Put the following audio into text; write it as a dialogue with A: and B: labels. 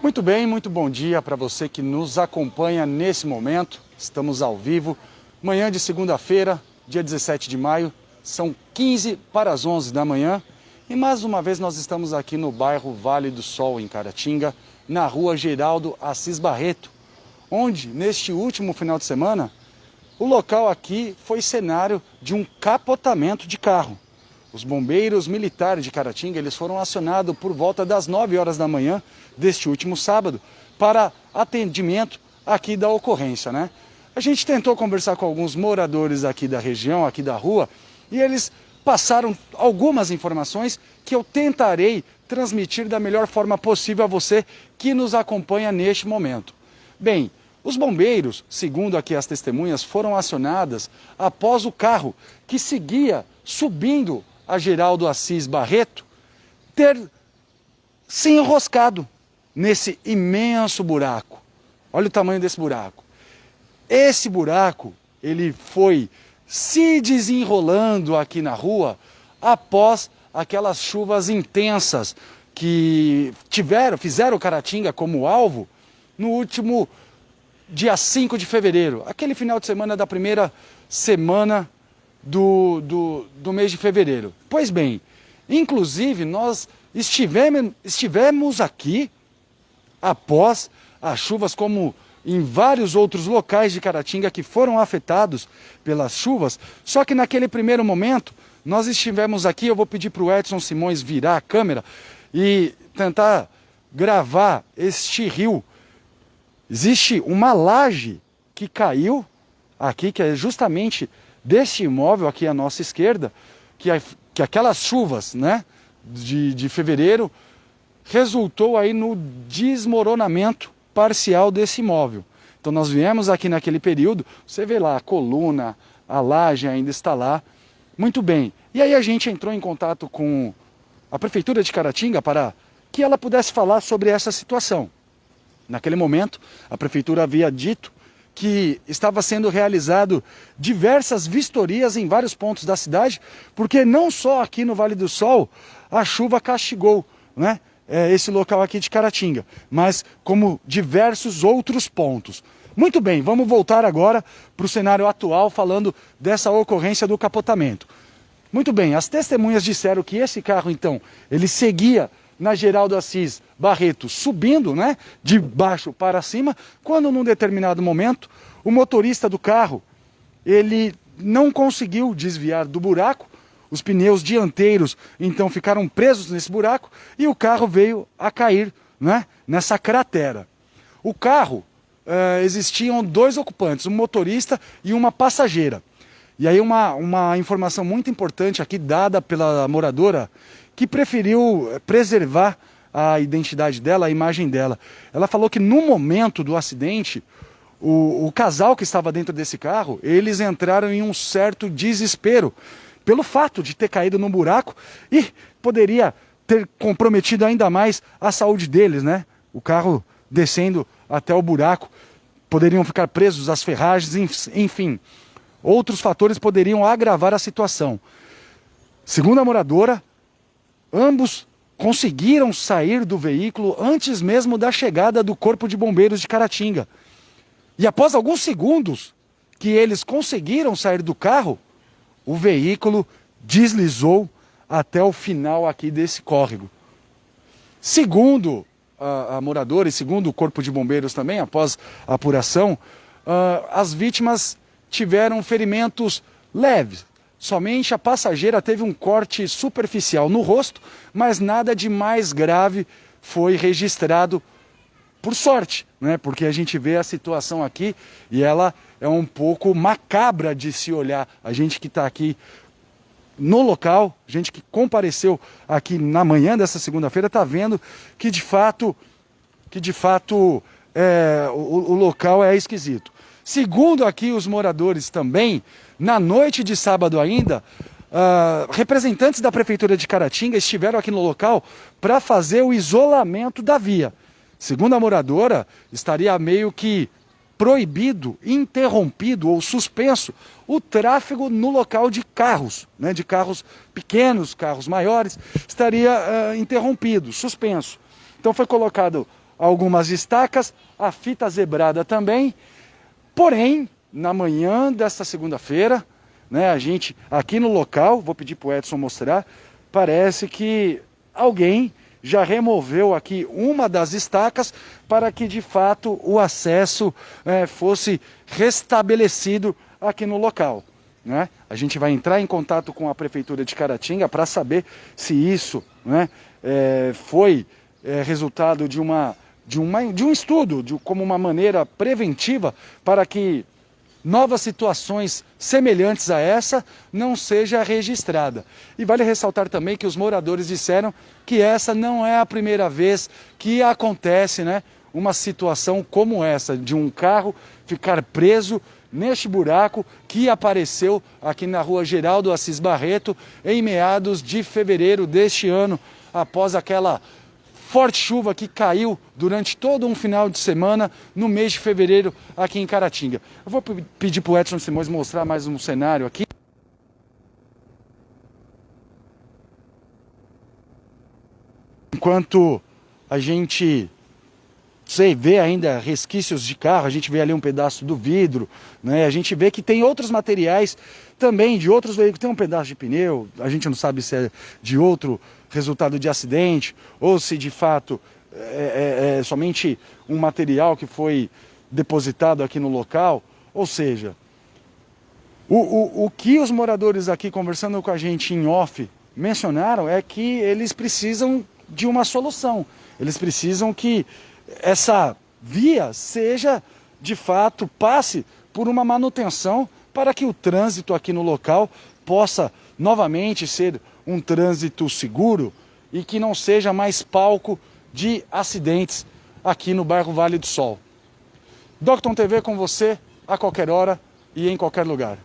A: Muito bem, muito bom dia para você que nos acompanha nesse momento. Estamos ao vivo, manhã de segunda-feira, dia 17 de maio, são 15 para as 11 da manhã. E mais uma vez nós estamos aqui no bairro Vale do Sol, em Caratinga, na rua Geraldo Assis Barreto, onde neste último final de semana, o local aqui foi cenário de um capotamento de carro. Os bombeiros militares de Caratinga, eles foram acionados por volta das 9 horas da manhã deste último sábado para atendimento aqui da ocorrência, né? A gente tentou conversar com alguns moradores aqui da região, aqui da rua, e eles passaram algumas informações que eu tentarei transmitir da melhor forma possível a você que nos acompanha neste momento. Bem, os bombeiros, segundo aqui as testemunhas, foram acionadas após o carro que seguia subindo a Geraldo Assis Barreto ter se enroscado nesse imenso buraco. Olha o tamanho desse buraco. Esse buraco, ele foi se desenrolando aqui na rua após aquelas chuvas intensas que fizeram Caratinga como alvo no último dia 5 de fevereiro, aquele final de semana da primeira semana do mês de fevereiro. Pois bem, inclusive nós estivemos aqui após as chuvas, como em vários outros locais de Caratinga que foram afetados pelas chuvas, só que naquele primeiro momento nós estivemos aqui. Eu vou pedir para o Edson Simões virar a câmera e tentar gravar este rio. Existe uma laje que caiu aqui, que é justamente deste imóvel aqui à nossa esquerda, que aquelas chuvas, né, de fevereiro resultou aí no desmoronamento parcial desse imóvel. Então nós viemos aqui naquele período, você vê lá a coluna, a laje ainda está lá. Muito bem. E aí a gente entrou em contato com a Prefeitura de Caratinga para que ela pudesse falar sobre essa situação. Naquele momento, a Prefeitura havia dito que estava sendo realizado diversas vistorias em vários pontos da cidade, porque não só aqui no Vale do Sol a chuva castigou, né, esse local aqui de Caratinga, mas como diversos outros pontos. Muito bem, vamos voltar agora para o cenário atual, falando dessa ocorrência do capotamento. Muito bem, as testemunhas disseram que esse carro, então, ele seguia na Geraldo Assis Barreto, subindo, né, de baixo para cima, quando num determinado momento o motorista do carro, ele não conseguiu desviar do buraco, os pneus dianteiros então ficaram presos nesse buraco e o carro veio a cair, né, nessa cratera. O carro, existiam dois ocupantes, um motorista e uma passageira. E aí uma informação muito importante aqui dada pela moradora, que preferiu preservar a identidade dela, a imagem dela. Ela falou que no momento do acidente, o casal que estava dentro desse carro, eles entraram em um certo desespero pelo fato de ter caído num buraco e poderia ter comprometido ainda mais a saúde deles, né? O carro descendo até o buraco, poderiam ficar presos às ferragens, enfim. Outros fatores poderiam agravar a situação. Segundo a moradora, ambos conseguiram sair do veículo antes mesmo da chegada do Corpo de Bombeiros de Caratinga. E após alguns segundos que eles conseguiram sair do carro, o veículo deslizou até o final aqui desse córrego. Segundo a moradora e segundo o Corpo de Bombeiros também, após a apuração, as vítimas tiveram ferimentos leves. Somente a passageira teve um corte superficial no rosto, mas nada de mais grave foi registrado, por sorte, né? Porque a gente vê a situação aqui e ela é um pouco macabra de se olhar. A gente que está aqui no local, gente que compareceu aqui na manhã dessa segunda-feira, está vendo que de fato o local é esquisito. Segundo aqui os moradores também, na noite de sábado ainda, representantes da Prefeitura de Caratinga estiveram aqui no local para fazer o isolamento da via. Segundo a moradora, estaria meio que proibido, interrompido ou suspenso o tráfego no local de carros, né, de carros pequenos, carros maiores, estaria interrompido, suspenso. Então foi colocado algumas estacas, a fita zebrada também. Porém, na manhã desta segunda-feira, né, a gente aqui no local, vou pedir para o Edson mostrar, parece que alguém já removeu aqui uma das estacas para que de fato o acesso fosse restabelecido aqui no local, né? A gente vai entrar em contato com a Prefeitura de Caratinga para saber se isso, né, foi resultado de um estudo, como uma maneira preventiva para que novas situações semelhantes a essa não seja registrada. E vale ressaltar também que os moradores disseram que essa não é a primeira vez que acontece, né, uma situação como essa, de um carro ficar preso neste buraco que apareceu aqui na rua Geraldo Assis Barreto em meados de fevereiro deste ano, após aquela forte chuva que caiu durante todo um final de semana no mês de fevereiro aqui em Caratinga. Eu vou pedir para o Edson Simões mostrar mais um cenário aqui. Enquanto a gente vê ainda resquícios de carro, a gente vê ali um pedaço do vidro, né? A gente vê que tem outros materiais também de outros veículos, tem um pedaço de pneu, a gente não sabe se é de outro resultado de acidente ou se de fato é somente um material que foi depositado aqui no local. Ou seja, o que os moradores aqui conversando com a gente em off mencionaram é que eles precisam de uma solução, eles precisam que essa via seja, de fato, passe por uma manutenção para que o trânsito aqui no local possa novamente ser um trânsito seguro e que não seja mais palco de acidentes aqui no bairro Vale do Sol. Docton TV com você a qualquer hora e em qualquer lugar.